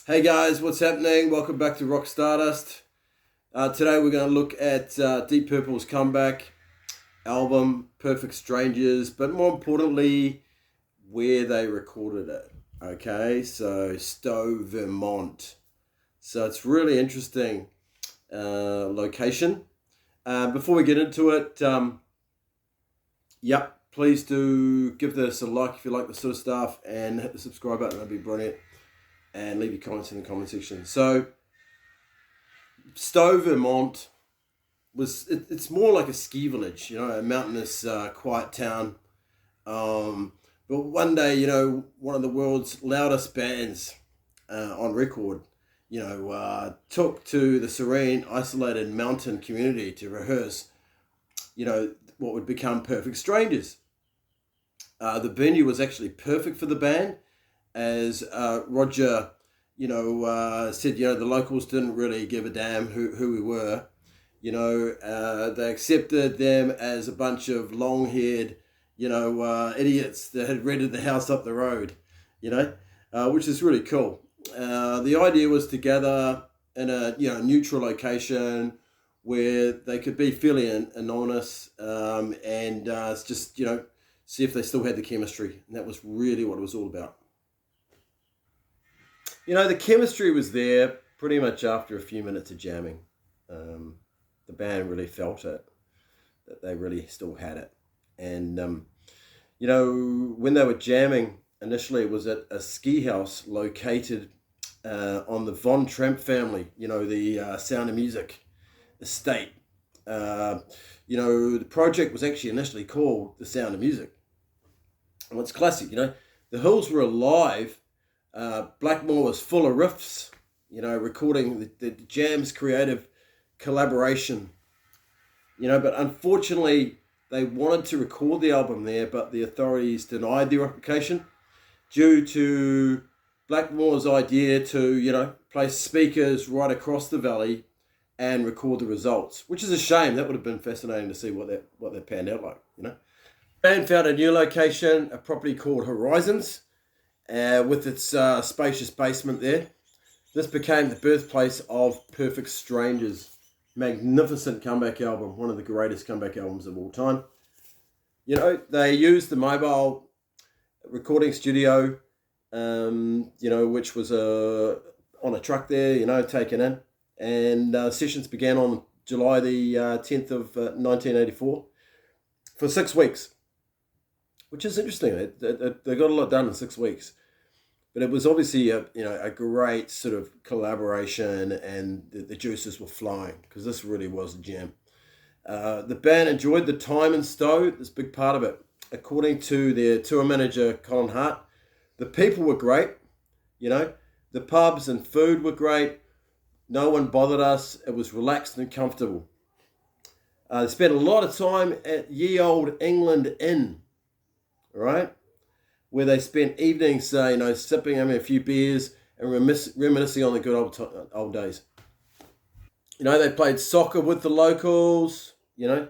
Hey guys, what's happening? Welcome back to Rock Stardust. Today we're going to look at Deep Purple's comeback album, Perfect Strangers, but more importantly, where they recorded it. Okay, so Stowe, Vermont. So it's really interesting location. Before we get into it, please do give this a like if you like this sort of stuff and hit the subscribe button, that'd be brilliant. And leave your comments in the comment section. So, Stowe, Vermont it's more like a ski village, a mountainous, quiet town. But one day, one of the world's loudest bands on record, took to the serene, isolated mountain community to rehearse, what would become Perfect Strangers. The venue was actually perfect for the band, as Roger, said, the locals didn't really give a damn who we were. They accepted them as a bunch of long-haired, idiots that had rented the house up the road, which is really cool. The idea was to gather in a, neutral location where they could be fairly anonymous and just, see if they still had the chemistry. And that was really what it was all about. The chemistry was there pretty much after a few minutes of jamming. The band really felt it, that they really still had it. And, when they were jamming, initially it was at a ski house located on the Von Tramp family, the Sound of Music estate. The project was actually initially called The Sound of Music. And it's classic, the hills were alive. Blackmore was full of riffs, recording the jam's creative collaboration. But unfortunately, they wanted to record the album there, but the authorities denied their application due to Blackmore's idea to, place speakers right across the valley and record the results, which is a shame. That would have been fascinating to see what that panned out like, Band found a new location, a property called Horizons, with its spacious basement there. This became the birthplace of Perfect Strangers. Magnificent comeback album, one of the greatest comeback albums of all time. They used the mobile recording studio, which was on a truck there, taken in. And sessions began on July the 10th of 1984 for 6 weeks, which is interesting. They got a lot done in 6 weeks. But it was obviously a great sort of collaboration, and the juices were flowing because this really was a jam. The band enjoyed the time in Stowe. That's a big part of it. According to their tour manager, Colin Hart, the people were great. The pubs and food were great. No one bothered us. It was relaxed and comfortable. They spent a lot of time at Ye Old England Inn, right? Where they spent evenings, sipping, having a few beers and reminiscing on the good old days. They played soccer with the locals. They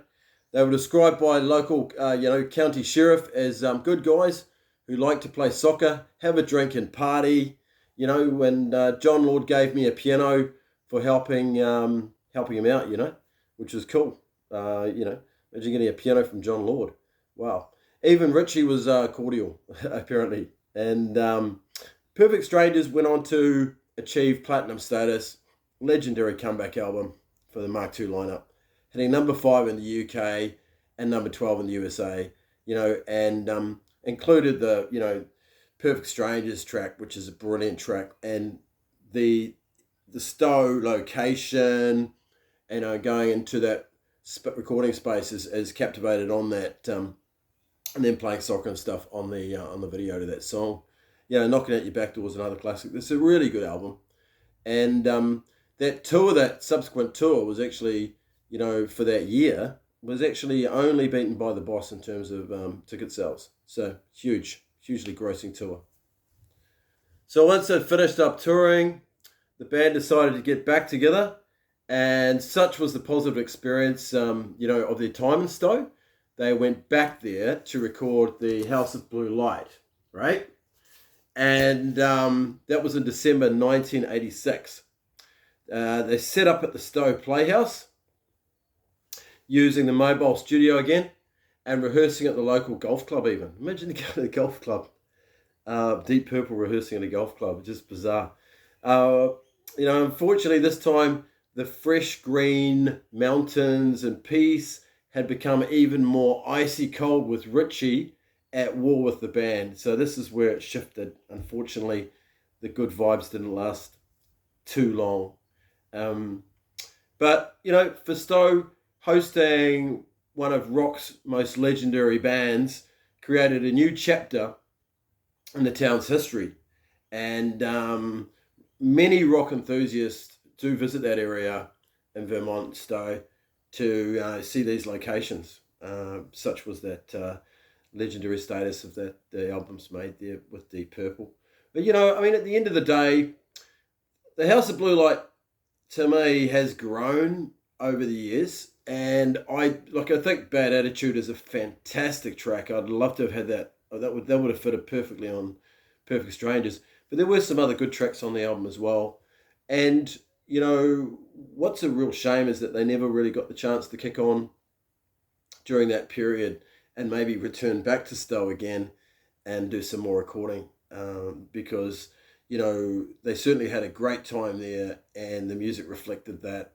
were described by local, county sheriff as good guys who like to play soccer, have a drink and party. When John Lord gave me a piano for helping him out, which was cool. Imagine getting a piano from John Lord. Wow. Even Richie was cordial, apparently. And Perfect Strangers went on to achieve platinum status, legendary comeback album for the Mark II lineup, hitting number 5 in the UK and number 12 in the USA, and included the, Perfect Strangers track, which is a brilliant track. And the Stowe location, going into that recording space is captivated on that, and then playing soccer and stuff on the video to that song. Knocking Out Your Back Door is another classic. It's a really good album. And that subsequent tour was actually, for that year, was actually only beaten by The Boss in terms of ticket sales. So hugely grossing tour. So once they'd finished up touring, the band decided to get back together, and such was the positive experience, of their time in Stowe. They went back there to record the House of Blue Light, right? and that was in December 1986. They set up at the Stowe Playhouse, using the mobile studio again, and rehearsing at the local golf club even. Imagine going to the golf club. Deep Purple rehearsing at a golf club, just bizarre. Unfortunately this time the fresh green mountains and peace had become even more icy cold with Richie at war with the band. So this is where it shifted. Unfortunately, the good vibes didn't last too long. But, for Stowe, hosting one of rock's most legendary bands created a new chapter in the town's history. And many rock enthusiasts do visit that area in Vermont, Stowe, to see these locations. Such was that legendary status of the albums made there with Deep Purple. But, at the end of the day, the House of Blue Light, to me, has grown over the years. And I think Bad Attitude is a fantastic track. I'd love to have had that. That would have fitted perfectly on Perfect Strangers. But there were some other good tracks on the album as well. And, what's a real shame is that they never really got the chance to kick on during that period and maybe return back to Stowe again and do some more recording. Because, they certainly had a great time there and the music reflected that.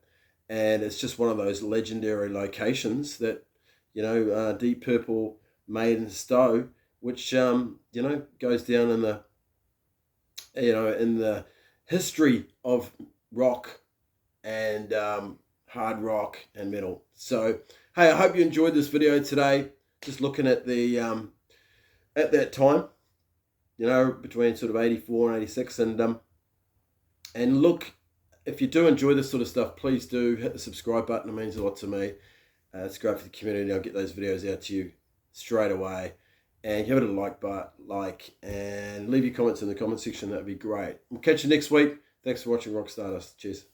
And it's just one of those legendary locations that, Deep Purple made in Stowe, which, goes down in the history of rock and hard rock and metal. So, hey, I hope you enjoyed this video today. Just looking at the at that time, between sort of 84 and 86, and look, if you do enjoy this sort of stuff, please do hit the subscribe button. It means a lot to me. It's great for the community. I'll get those videos out to you straight away. And give it a like, and leave your comments in the comment section. That'd be great. We'll catch you next week. Thanks for watching Rock Stardust. Cheers.